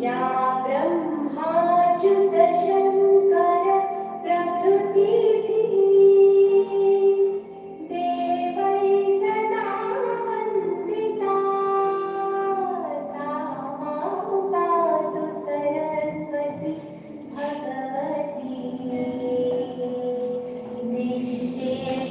या ब्रह्माच्युत शंकर प्रकृतिभिः देवैः सदा वन्दिता सा मां पातु सरस्वती भगवती निःशेषजाड्यापहा।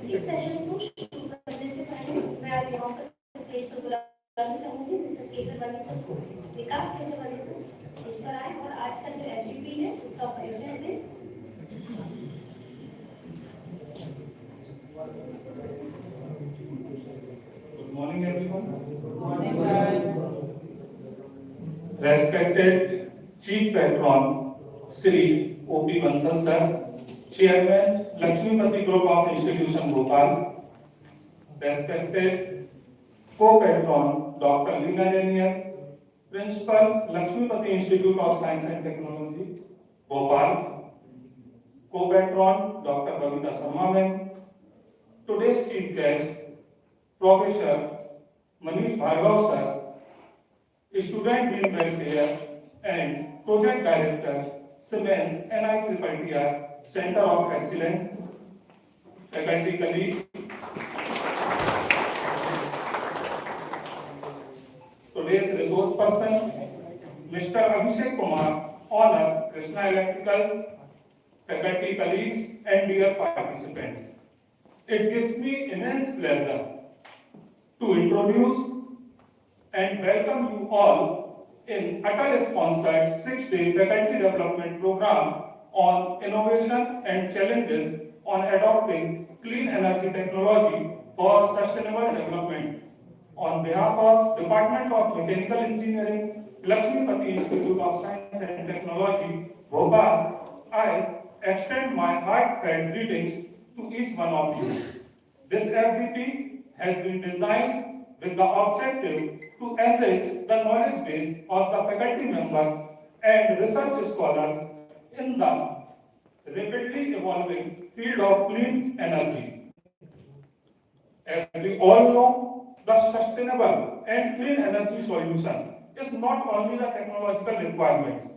इस सेशन को शुरू करने से पहले मैं आज यहाँ पर स्टेज पर बुलाना चाहूँगी मिस्टर केसरवानी सर को। विकास केसरवानी सर स्टेज पर आए और आज का जो FDP है उसका परिचय दें। Good morning, everyone. Good morning, sir. Respected Chief Patron, Sri O.P. Bansal sir, Chairman, Laxmipati Group of Institution, Bhopal. Respected Co-Patron, Dr. Leena Daniel, Principal, Laxmipati Institute of Science and Technology, Bhopal. Co-Patron, Dr. Babita Sharma. Today's Chief Guest, Professor Manish Bhargav sir, Student Dean Welfare and Project Director, Siemens NIITR Center of Excellence, faculty colleagues, today's resource person, Mr. Abhishek Kumar, Honor Krishna Electricals, faculty colleagues and dear participants. It gives me immense pleasure to introduce and welcome you all in Atal-sponsored 6-day faculty development program on innovation and challenges on adopting clean energy technology for sustainable development. On behalf of Department of Mechanical Engineering, Laxmipati Institute of Science and Technology, Bhopal, I extend my heartfelt greetings to each one of you. This FDP has been designed with the objective to enrich the knowledge base of the faculty members and research scholars in the rapidly evolving field of clean energy. As we all know, the sustainable and clean energy solution is not only the technological requirements,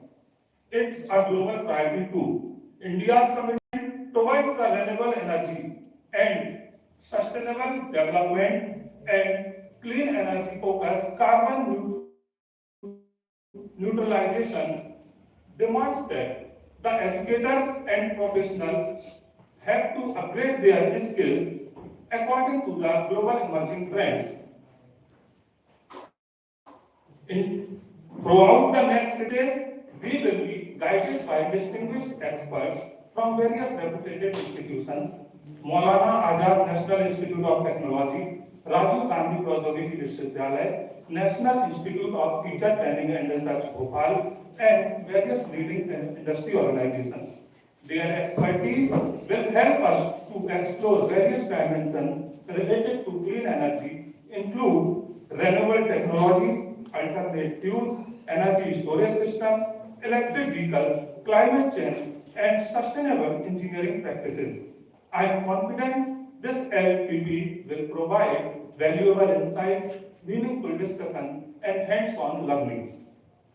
it's a global priority too. India's commitment towards the renewable energy and sustainable development and clean energy focus carbon neutralization demands that the educators and professionals have to upgrade their skills according to the global emerging trends. Throughout the next days, we will be guided by distinguished experts from various reputed institutions, Maulana Azad National Institute of Technology, Rajiv Gandhi Pradyogiki Vishwavidyalaya, National Institute of Teacher Training and Research, Bhopal, and various leading industry organizations. Their expertise will help us to explore various dimensions related to clean energy, include renewable technologies, alternate fuels, energy storage system, electric vehicles, climate change, and sustainable engineering practices. I am confident this LPP will provide valuable insights, meaningful discussion, and hands-on learning.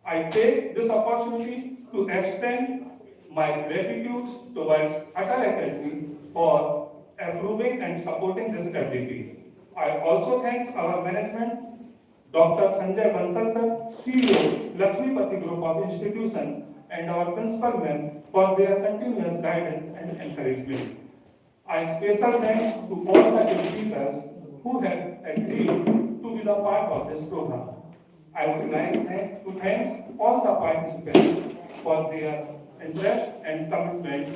I take this opportunity to extend my gratitude towards Atal Academy for approving and supporting this FDP. I also thank our management, Dr. Sanjay Bansal sir, CEO, Laxmipati Group of Institutions, and our principal men for their continuous guidance and encouragement. I special thanks to all the speakers who have agreed to be the part of this program. I would like to thank all the participants for their interest and commitment.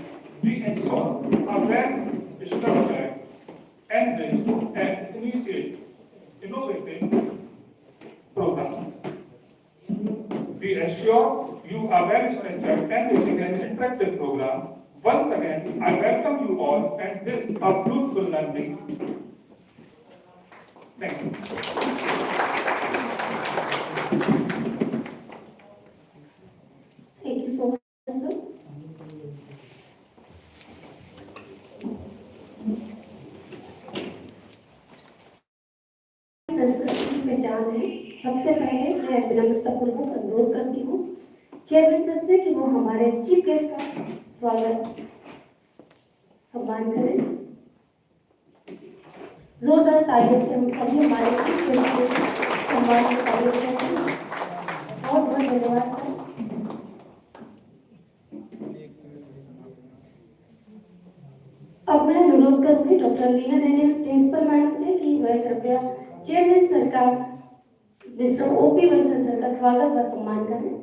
We ensure a well-structured, enriched, and innovative program. We assure you a well-structured, enriching, and interactive program. Once again, I welcome you all and this a fruitful learning. Thank you. Thank you so much, sir. संस्कृति की पहचान है। सबसे पहले मैं विनम्रतापूर्वक अनुरोध करती हूँ चेयरमैन सर से कि वो हमारे चीफ गेस्ट का स्वागत सम्मान करें। जोरदार तालियों से हम सभी हमारे चीफ गेस्ट को सम्मान से तालियों करते हैं। बहुत बहुत धन्यवाद सर। अब मैं अनुरोध करूंगी doctor Leena Daniel principal madam से कि वह कृपया चेयरमैन सर का मिस्टर ओपी बंसल सर का स्वागत व सम्मान करें।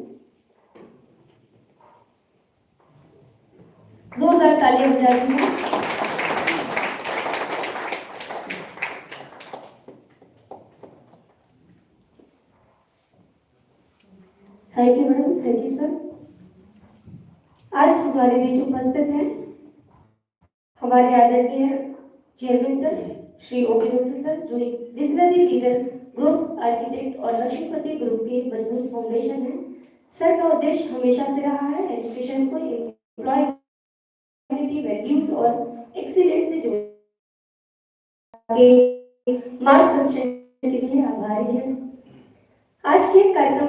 जोरदार तालियां बजाती हैं। Thank you madam, thank you sir. आज हमारे बीच उपस्थित हैं हमारे आदरणीय chairman sir Shri OP Bansal sir, जो एक विजनरी लीडर, ग्रोथ आर्किटेक्ट और लक्ष्मीपति ग्रुप के मजबूत फाउंडेशन है। सर का उद्देश्य हमेशा से रहा है एजुकेशन को एम्प्लॉयबिलिटी, वैल्यूज और एक्सीलेंस से जोड़ने के मार्गदर्शन के लिए आभारी है। आज के कार्यक्रम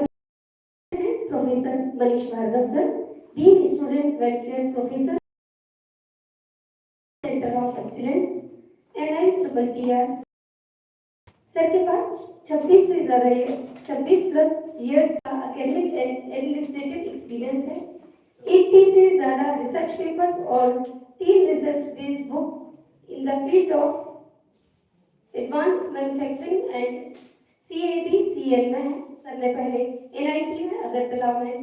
professor Manish Bhargava sir, dean student welfare, professor centre of excellence NITTR। Sir के पास 26 प्लस इयर्स का एकेडमिक एंड एडमिनिस्ट्रेटिव एक्सपीरियंस है। 80 से ज्यादा रिसर्च पेपर्स और 3 research based book in the field of advance manufacturing and CAD/CM में है। सर ने पहले NIT में, अगरतला में,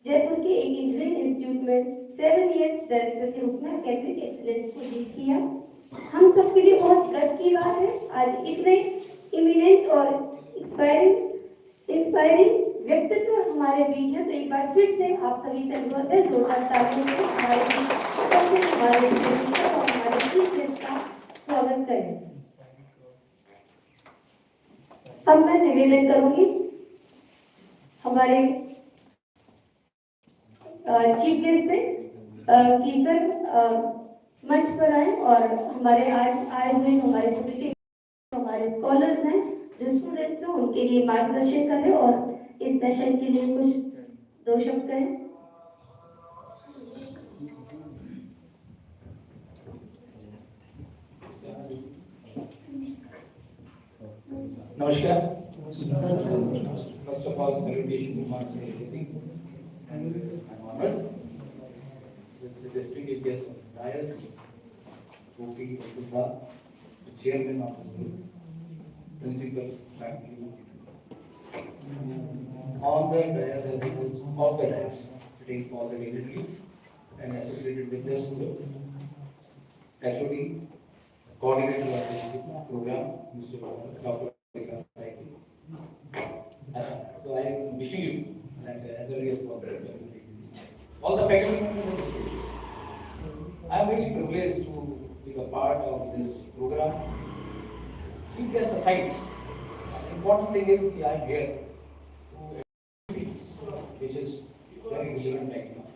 जयपुर के एक इंजीनियरिंग इंस्टीट्यूट में 7 इयर्स डायरेक्टर के रूप में एकेडमिक एक्सीलेंस को लीड किया। हम सबके लिए बहुत गर्व की बात है आज इतने इमिनेंट और इंस्पायरिंग व्यक्तित्व हमारे बीच है। तो एक बार फिर से आप सभी से अनुरोध है जोरदार तालियों से हमारे चीफ गेस्ट का स्वागत करें। अब मैं निवेदन करूंगी हमारे चीफ गेस्ट से कि सर मंच पर आए और हमारे आज आए हुए हमारे हमारे स्कॉलर्स हैं, जो स्टूडेंट्स हैं, उनके लिए मार्गदर्शन करें और इस सेशन के लिए कुछ 2 शब्द कहें। Namaskar. First of all, salutation to Master Sitting, and I'm honored with the distinguished guest of the dais, Opi Bhansal sir, the chairman of this group, principal faculty. On the dais, as it is off the dais, sitting all the dignitaries and associated with this group, HOD, coordinator of this program, Mr. Dr. So I am wishing you that as early as possible. All the faculty members, I am really privileged to be a part of this program. Chief guest aside, the important thing is that I am here which is very relevant right now.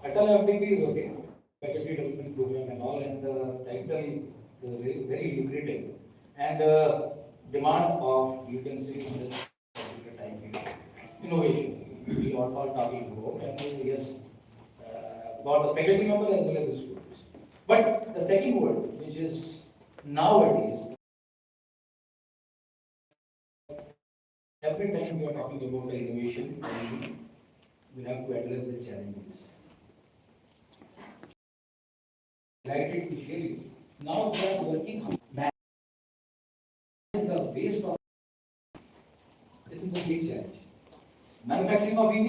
Atal FDP is okay, faculty development program and all, and the title is very lucrative. And demand of, you can see in this particular time period, innovation. We are all talking about, and yes, for the faculty members as well as the students. But the second word, which is nowadays, every time we are talking about the innovation, we have to address the challenges. Delighted to share you. Now we are working on the waste of. This is a big challenge. Manufacturing of EV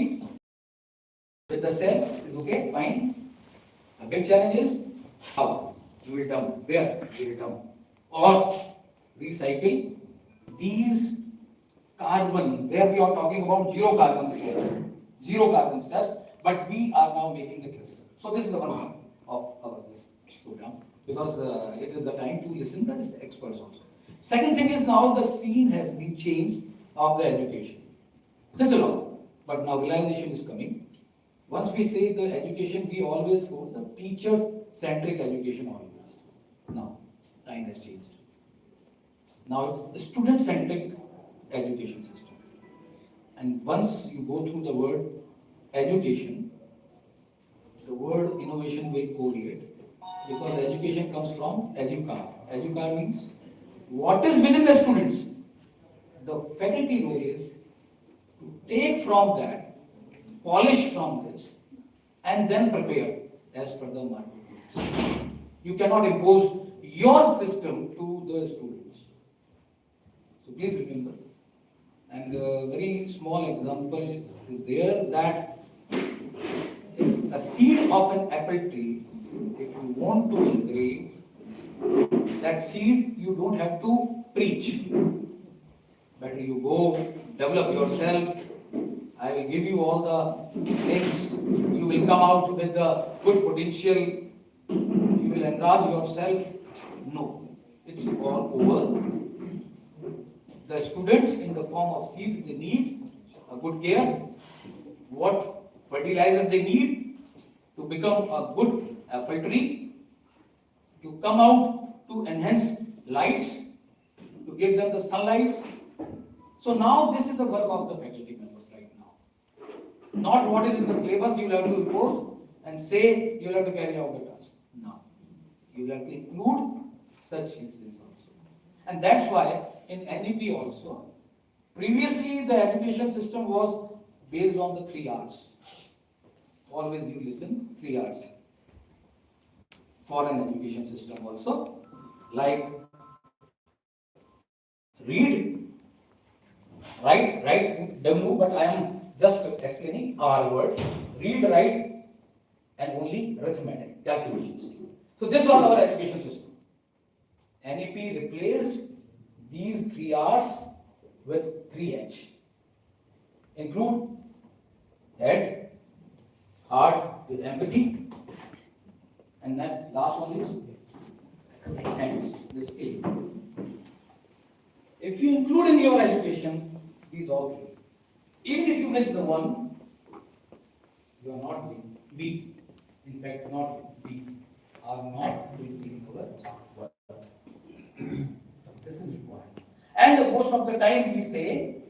with the cells is okay, fine. A big challenge is how you will dump, where you will dump, or recycle these carbon, where we are talking about zero carbon steps, but we are now making the cluster. So this is the one of our this program, because it is the time to listen to the experts also. Second thing is, now the scene has been changed of the education since a long, but now realization is coming. Once we say the education, we always go the teacher-centric education always. Now, time has changed. Now it's student-centric education system. And once you go through the word education, the word innovation will correlate, because education comes from educar. Educar means what is within the students. The faculty role is to take from that, polish from this, and then prepare as per the market needs. You cannot impose your system to the students. So please remember. And a very small example is there, that if a seed of an apple tree, if you want to engrave that seed, you don't have to preach. Better you go, develop yourself. I will give you all the things. You will come out with the good potential. You will enlarge yourself. No, it's all over. The students, in the form of seeds, they need a good care. What fertilizer they need to become a good apple tree, to come out to enhance lights, to give them the sunlight. So now this is the work of the faculty members right now. Not what is in the syllabus you will have to impose and say you will have to carry out the task. No. You will have to include such instances also. And that's why in NEP also, previously the education system was based on the 3 R's. Always you listen, 3 R's. For an education system also, like read, write, W, but I am just explaining our word. Read, write, and only arithmetic, calculations. So this was our education system. NEP replaced these 3 R's with 3 H. Include head, heart with empathy, and that last one is hands, the skill. If you include in your education these all 3, even if you miss the one, you are not weak. In fact, not weak, are not fulfilling our work. This is required. And most of the time we say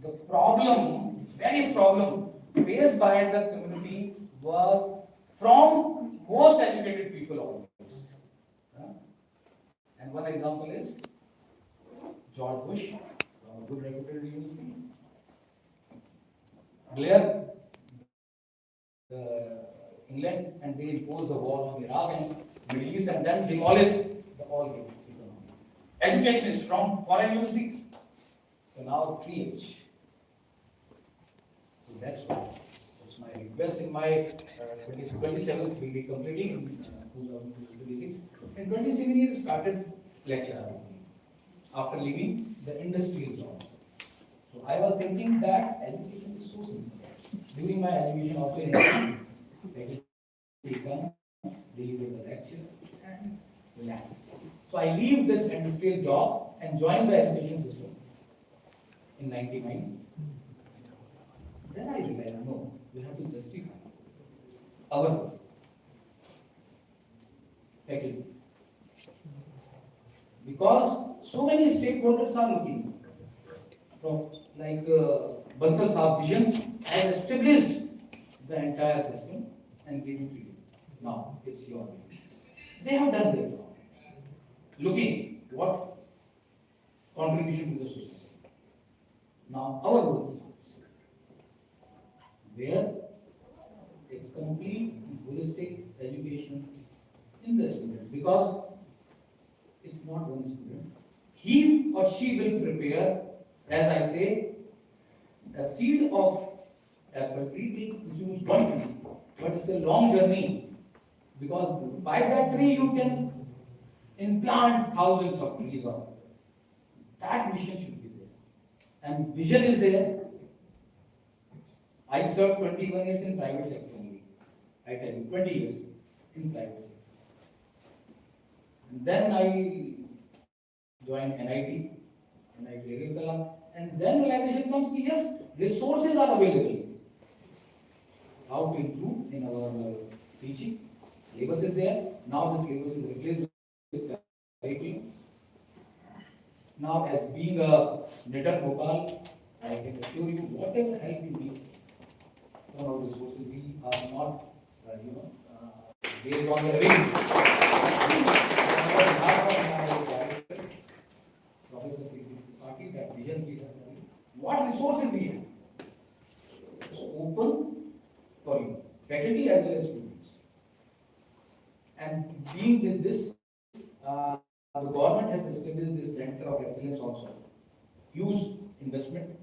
the problem, various problem faced by the community was from most educated people always. And one example is George Bush, from a good reputed university. Blair, England, and they imposed the war on Iraq and Middle East, and then demolished the all economy. Education is from foreign universities. So now 3H. So that's why. That's my request. In my 27th will be completing in 2026. In 27 years started lecture after leaving the industrial job. So I was thinking that education is so simple. During my education also in faculty come, deliver the lecture and relax. So I leave this industrial job and join the education system in 99. Then I realized, no, we have to justify our faculty. Because so many stakeholders are looking. Like Bansal Saab Vision has established the entire system and given to you. Now it's your way. They have done their job. Looking what contribution to the society. Now our role is where a complete holistic education in the student, because it's not one student. He or she will prepare, as I say, a seed of apple tree will produce one tree, but it's a long journey, because by that tree you can implant thousands of trees on it. That mission should be there. And vision is there. I served 21 years in private sector only. I tell you, 20 years in private sector. And then I joined NIT Agriculture, and then realization comes, yes, resources are available. How to improve in our teaching? Syllabus is there. Now the syllabus is replaced with curriculum. Now, as being a native Bhopal, I can assure you, whatever help you need from our resources, we are not, based on the revenue. Professor Party, that vision we have. What resources we have? So open for you, faculty as well as students. And being with this, the government has established this center of excellence also. Huge investment.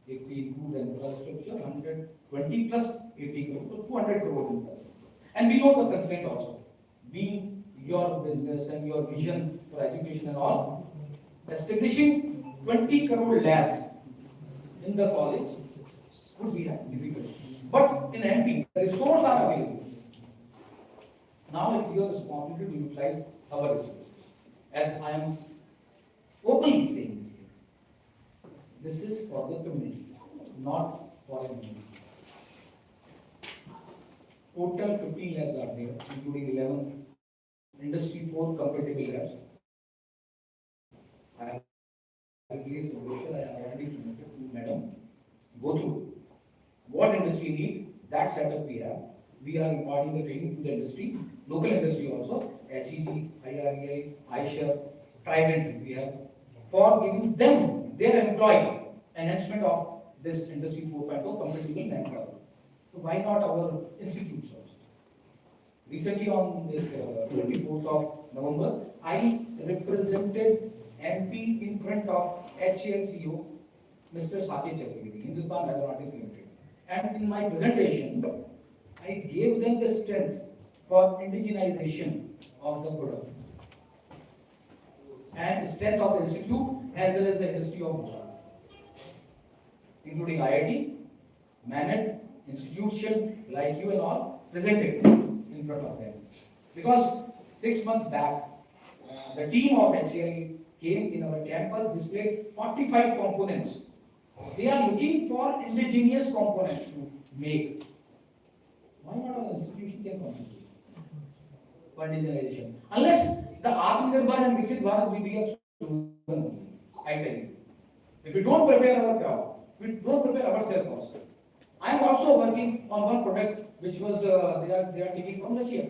If we improve the infrastructure, 120 plus 80 crore, 200 crore infrastructure. And we know the constraint also. Being your business and your vision for education and all, establishing 20 crore labs in the college would be difficult. But in MP, the resources are available. Now it's your responsibility to utilize our resources. As I am openly saying this thing, this is for the community, not for a community. Total 15 labs are there, including 11 industry 4 compatible labs. I have released a brochure, I have already submitted to madam. Go through what industry need, that setup we have. We are imparting the training to the industry, local industry also, HEG, IREL, iShare, Trident we have, for giving them, their employee, enhancement of this industry 4.0 compatible manpower. So why not our institutes also? Recently on this 24th of November, I represented MP in front of HAL CEO, Mr. Saket Chaturvedi, Hindustan Aeronautics Limited. And in my presentation, I gave them the strength for indigenization of the product and strength of the institute as well as the industry of Bhopal, including IIT, MANET, institution like you and all presented in front of them. Because 6 months back, the team of HAL came in our campus, displayed 45 components. They are looking for indigenous components to make. Why not an institution can contribute for indigenization? Unless the Atmanirbhar and Viksit Bharat will be a slogan, I tell you. If we don't prepare our crowd, we don't prepare ourselves also. I am also working on one product which was they are taking from Russia.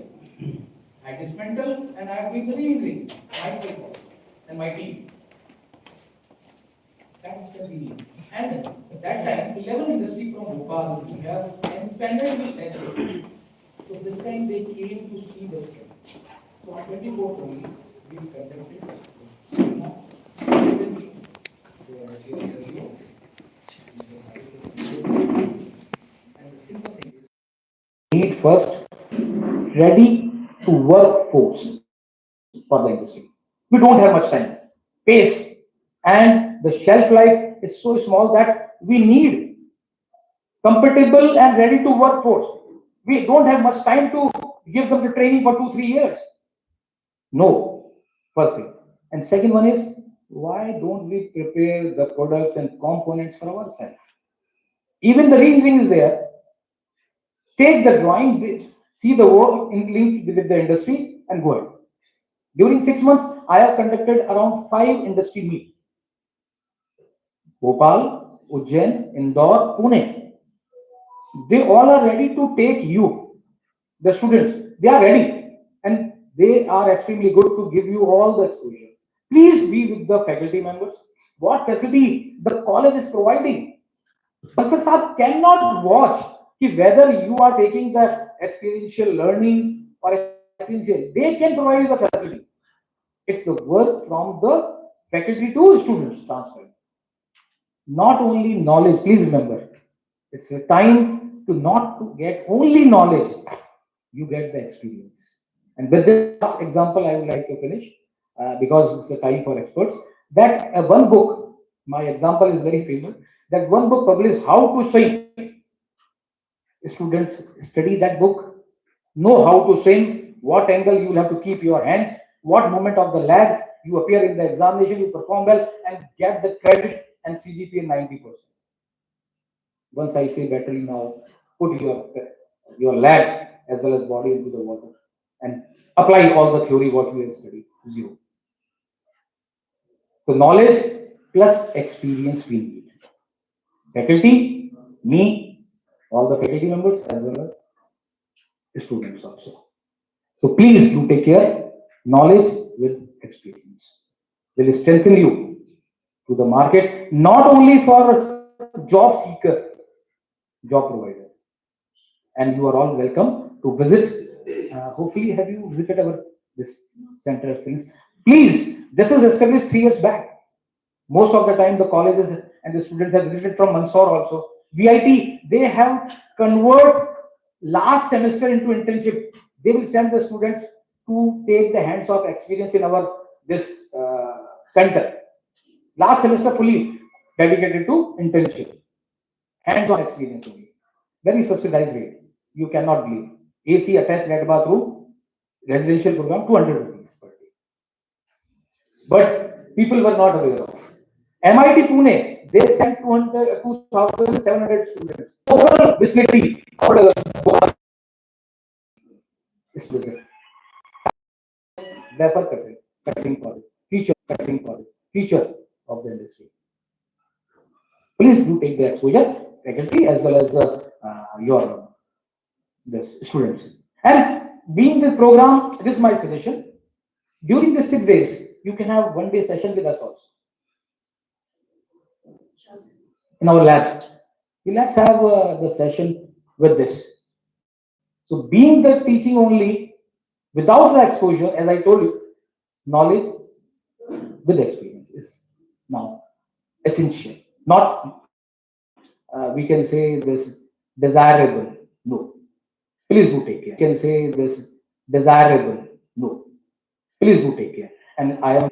I dismantle and I am doing the re-engineering myself also, and my team. That's the meaning. And at that time, 11 industry from Bhopal we have empaneled with HAL. So this time they came to see the strength. So on 24th only, we conducted seminar. Recently, the HAL CEO, and the simple thing is, need first ready to workforce for the industry. We don't have much time, pace, and the shelf life is so small that we need compatible and ready to workforce. We don't have much time to give them the training for 2-3 years. No, first thing. And second one is, why don't we prepare the products and components for ourselves? Even the reasoning is there. Take the drawing, see the work linked with the industry, and go ahead. During 6 months, I have conducted around 5 industry meets. Bhopal, Ujjain, Indore, Pune. They all are ready to take you, the students. They are ready, and they are extremely good to give you all the exposure. Please be with the faculty members. What facility the college is providing. Bansal Saab cannot watch whether you are taking the experiential learning or experiential. They can provide you the facility. It's the work from the faculty to students transfer. Not only knowledge, please remember, it's a time to not to get only knowledge, you get the experience. And with this example, I would like to finish because it's a time for experts. That one book, my example is very famous. That one book published How to Swim. Students study that book, know how to swim, what angle you will have to keep your hands, what moment of the legs, you appear in the examination, you perform well, and get the credit and CGPA 90%. Once I say better now, put your leg as well as body into the water and apply all the theory what you have studied. 0. So knowledge plus experience we need. Faculty, me, all the faculty members as well as students also. So please do take care. Knowledge with experience will strengthen you to the market, not only for job seeker, job provider. And you are all welcome to visit. Hopefully, have you visited this center of things? Please, this is established 3 years back. Most of the time, the colleges and the students have visited from Mandsaur also. VIT, they have convert last semester into internship. They will send the students to take the hands-on experience in this center. Last semester fully dedicated to internship, hands-on experience only. Very subsidized rate. You cannot believe. AC attached net bathroom, residential program, 200 rupees per day. But people were not aware of. MIT Pune, they sent 2,700 students. Overall vicinity, cutting for this, future of the industry. Please do take the exposure, faculty as well as your students. And being the program, this is my suggestion. During the 6 days, you can have 1-day session with us also. In our lab, let's have the session with this. So being the teaching only, without the exposure, as I told you, knowledge with experience is now essential. Not, we can say this desirable. No. Please do take care. We can say this desirable. No. Please do take care. And I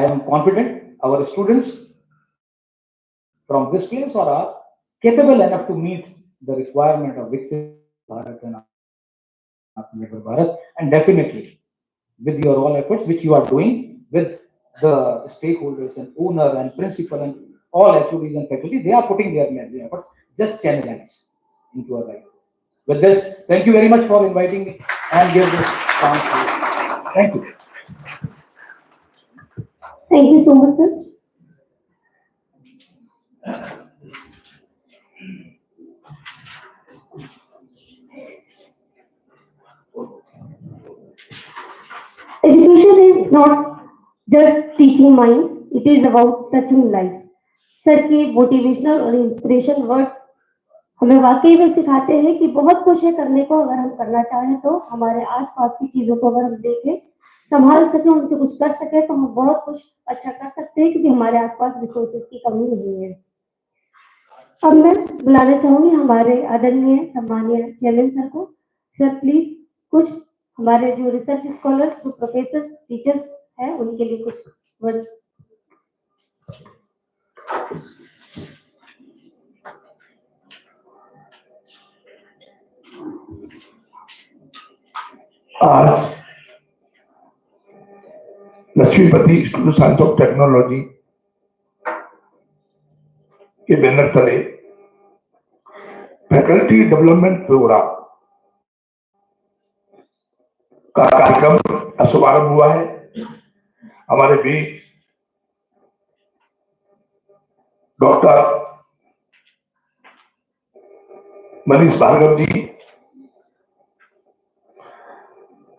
am confident our students from this place are capable enough to meet the requirement of Viksit Bharat and Atmanirbhar Bharat, and definitely with your all efforts which you are doing with the stakeholders and owner and principal and all HODs and faculty, they are putting their efforts. Just channelize into our life. With this, thank you very much for inviting me and give this chance to you. Thank you. Thank you so much, sir. Education is not just teaching minds, it is about touching lives. Sir के motivational और inspiration words हमें वाकई में सिखाते हैं कि बहुत कुछ है करने को, अगर हम करना चाहें तो हमारे आसपास की चीजों को अगर हम देखें, संभाल सके, उनसे कुछ कर सके तो हम बहुत कुछ अच्छा कर सकते हैं, क्योंकि हमारे आसपास रिसोर्सेज की कमी नहीं है। अब मैं बुलाना चाहूंगी हमारे आदरणीय सम्मानीय चेयरमैन सर को। सर प्लीज कुछ हमारे जो रिसर्च स्कॉलर्स, जो प्रोफेसर्स, टीचर्स हैं, उनके लिए कुछ वर्ड्स। आज Laxmipati institute of science of technology के बैनर तले फैकल्टी डेवलपमेंट प्रोग्राम का कार्यक्रम का शुभारंभ हुआ है। हमारे बीच डॉक्टर मनीष भार्गव जी,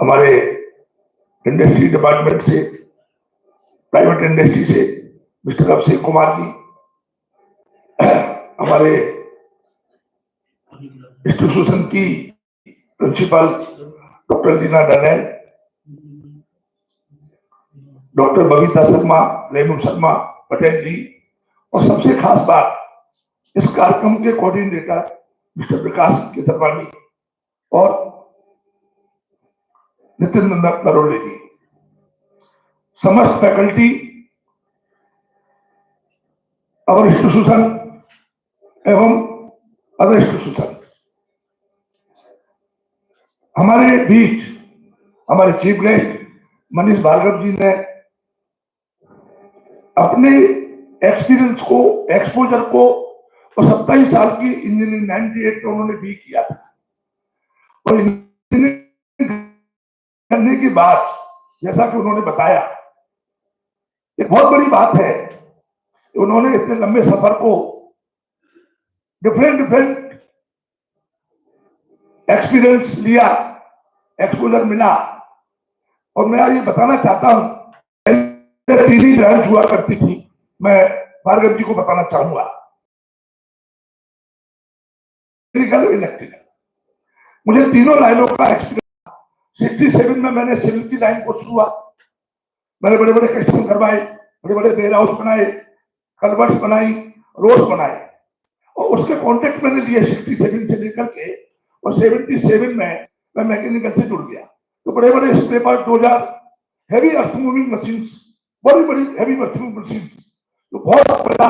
हमारे इंडस्ट्री डिपार्टमेंट से, प्राइवेट इंडस्ट्री से मिस्टर अभिषेक कुमार जी, हमारे इंस्टीट्यूशन की प्रिंसिपल डॉक्टर लीना डनैल, डॉक्टर बबीता शर्मा, रेणु शर्मा पटेल जी, और सबसे खास बात इस कार्यक्रम के कोऑर्डिनेटर मिस्टर विकास केसरवानी और नितिन नरोले जी, समस्त फैकल्टी और इंस्टीट्यूशन एवं अदर इंस्टीट्यूशन। हमारे बीच हमारे चीफ गेस्ट मनीष भार्गव जी ने अपने एक्सपीरियंस को, एक्सपोजर को, और 27 साल की इंजीनियरिंग 98 में उन्होंने भी किया था, और इंजीनियरिंग करने के बाद जैसा कि उन्होंने बताया, एक बहुत बड़ी बात है, उन्होंने इतने लंबे सफर को डिफरेंट एक्सपीरियंस लिया, एक्सपोजर मिला। और मैं आज ये बताना चाहता हूं, 3 ही ब्रांच हुआ करती थी, मैं भार्गव जी को बताना चाहूंगा, इलेक्ट्रिकल। मुझे तीनों लाइनों का एक्सपीरियंस। 67 में मैंने सिविल की लाइन को शुरू, मैंने बड़े बड़े कंस्ट्रक्शन करवाए, बड़े बड़े वेयर हाउस बनाए, कलवर्ट्स बनाई, रोड्स बनाए, और उसके कॉन्ट्रैक्ट मैंने लिए 67 से लेकर के, और 77 में मैं मैकेनिकल से जुड़ गया। तो बड़े बड़े scraper, dozer, heavy earth moving machines, बड़ी बड़ी हैवी अर्थ मूविंग मशीन्स, तो बहुत बड़ा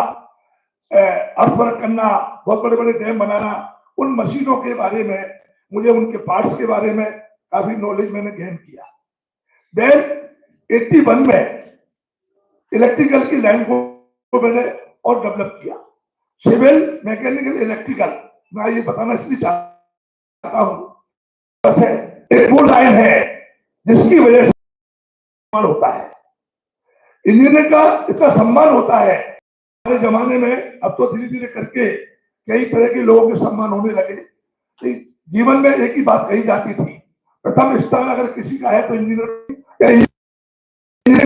अर्थ वर्क करना, बहुत बड़े बड़े डैम बनाना, उन मशीनों के बारे में मुझे, उनके पार्ट्स के बारे में काफी नॉलेज मैंने गेन किया। देन 81 में इलेक्ट्रिकल की लाइन को मैंने और डेवलप किया, सिविल, मैकेनिकल, इलेक्ट्रिकल। मैं ये बताना इसलिए चाहता हूं, बस है एक वो लाइन है जिसकी वजह से सम्मान होता है, इंजीनियर का इतना सम्मान होता है। हमारे जमाने में अब तो धीरे धीरे करके कई तरह के लोगों के सम्मान होने लगे। तो जीवन में एक ही बात कही जाती थी, प्रथम स्थान अगर किसी का है तो इंजीनियरिंग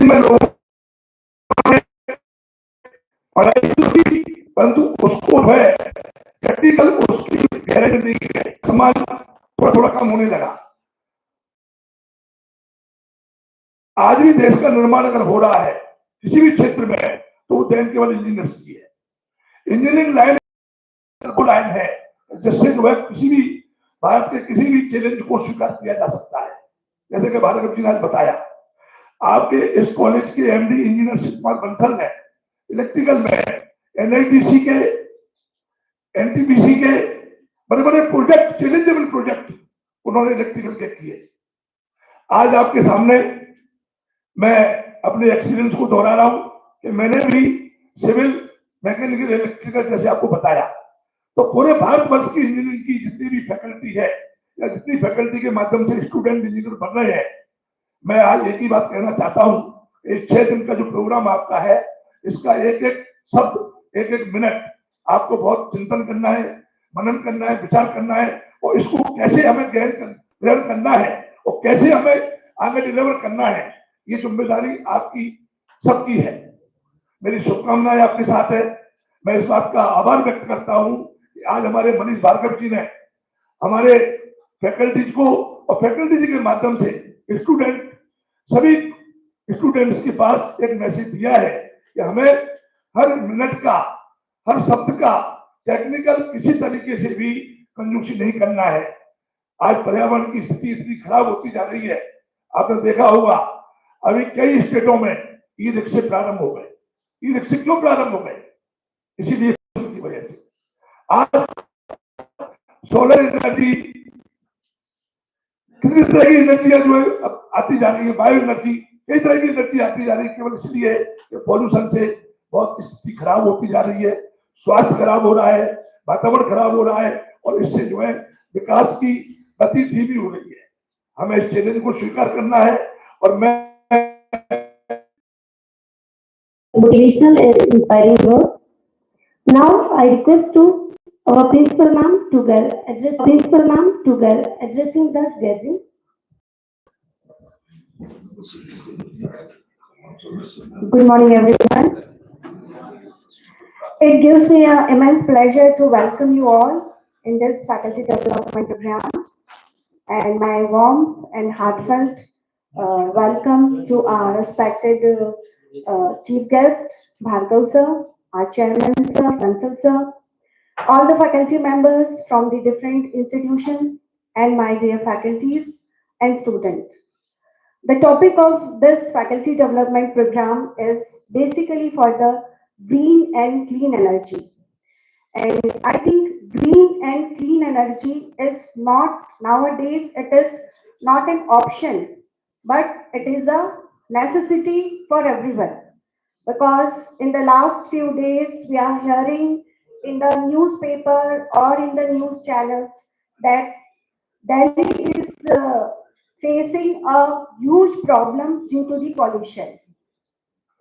में लोग पढ़ाई की, परंतु उसको है प्रैक्टिकल, उसकी गारंटी नहीं है, सम्मान थोड़ा थोड़ा कम होने लगा। आज भी देश का निर्माण अगर हो रहा है किसी भी क्षेत्र में, तो वो देन केवल इंजीनियर्स की है। इंजीनियरिंग लाइन वो लाइन है जिससे जो है किसी भी भारत के किसी भी चैलेंज को स्वीकार किया जा सकता है। जैसे कि भार्गव जी ने आज बताया, आपके इस कॉलेज के एमडी इंजीनियर शिव कुमार बंसल ने इलेक्ट्रिकल में एनआईटीसी के, एनटीपीसी के बड़े बड़े प्रोजेक्ट, चैलेंजेबल प्रोजेक्ट उन्होंने इलेक्ट्रिकल के किए। आज आपके सामने मैं अपने एक्सपीरियंस को दोहरा रहा हूं कि मैंने भी सिविल, मैकेनिकल, इलेक्ट्रिकल जैसे आपको बताया, तो पूरे भारतवर्ष की इंजीनियरिंग की जितनी भी फैकल्टी है या जितनी फैकल्टी के माध्यम से स्टूडेंट इंजीनियर बन रहे हैं, मैं आज एक ही बात कहना चाहता हूं, इस 6 दिन का जो प्रोग्राम आपका है, इसका एक एक शब्द, एक एक मिनट आपको बहुत चिंतन करना है, मनन करना है, विचार करना है, और इसको कैसे हमें ग्रहण करना है और कैसे हमें आगे डिलीवर करना है, ये जिम्मेदारी आपकी सबकी है। मेरी शुभकामनाएं आपके साथ है। मैं इस बात का आभार व्यक्त करता हूं कि आज हमारे मनीष भार्गव जी ने हमारे फैकल्टीज को और फैकल्टी के माध्यम से स्टूडेंट, सभी स्टूडेंट्स के पास एक मैसेज दिया है कि हमें हर मिनट का, हर शब्द का टेक्निकल किसी तरीके से भी कंजूसी नहीं करना है। आज पर्यावरण की स्थिति इतनी खराब होती जा रही है, आपने देखा होगा अभी कई स्टेटों में ई रिक्शे प्रारंभ हो गए। ई रिक्शे क्यों प्रारंभ हो गए? इसीलिए की वजह से। आज सोलर एनर्जी, कितनी तरह की एनर्जियां जो है आती जा रही है, बायो एनर्जी, कई तरह की एनर्जी आती जा रही है, केवल इसलिए कि पॉल्यूशन से बहुत स्थिति खराब होती जा रही है, स्वास्थ्य खराब हो रहा है, वातावरण खराब हो रहा है और इससे जो है विकास की गति धीमी हो रही है। हमें इस चैलेंज को स्वीकार करना है और मैं motivational and inspiring words. Now I request to our principal ma'am to addressing the gathering. Good morning, everyone. It gives me an immense pleasure to welcome you all in this faculty development program, and my warm and heartfelt welcome to our respected chief guest, Bhargav sir, our chairman sir, Bansal sir, all the faculty members from the different institutions, and my dear faculties and students. The topic of this faculty development program is basically for the green and clean energy. And I think green and clean energy is not, nowadays, it is not an option, but it is a necessity for everyone. Because in the last few days, we are hearing in the newspaper or in the news channels that Delhi is facing a huge problem due to the pollution.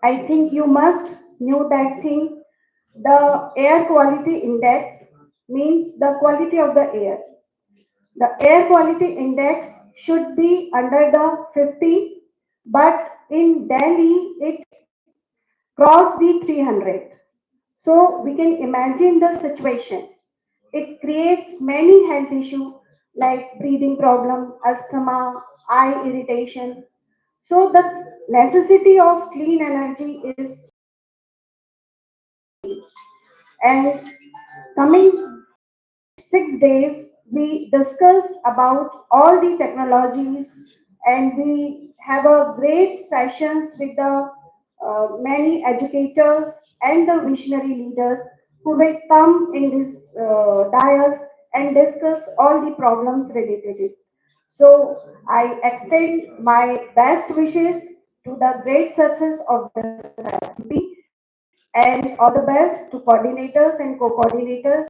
I think you must know that thing. The air quality index means the quality of the air. The air quality index should be under the 50, but in Delhi it crossed the 300. So we can imagine the situation. It creates many health issues like breathing problem, asthma, eye irritation. So the necessity of clean energy is, and coming 6 days we discuss about all the technologies, and we have a great sessions with the many educators and the visionary leaders who will come in this dais and discuss all the problems related to it. So I extend my best wishes to the great success of this FDP, and all the best to coordinators and co-coordinators,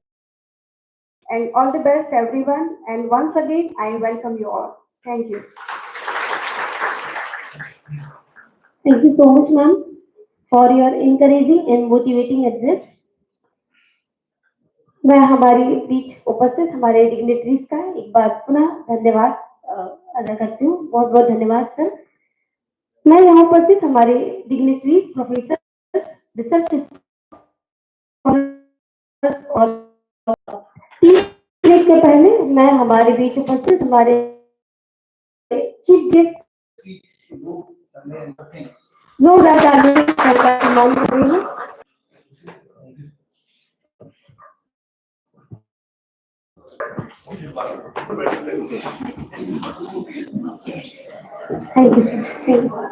and all the best everyone. And once again, I welcome you all. Thank you. Thank you so much, ma'am, for your encouraging and motivating address. मैं हमारी बीच उपस्थित हमारे dignitaries का एक बार पुनः धन्यवाद अदा करती हूँ। बहुत बहुत धन्यवाद सर। मैं यहाँ उपस्थित हमारे डिग्नेटरीज, प्रोफेसर, रिसर्च स्कॉलर्स और के पहले मैं हमारे बीच उपस्थित हमारे चीफ गेस्ट जोरदार तालियों का सम्मान कर रही हूँ। Thank you, sir. Thank you, sir.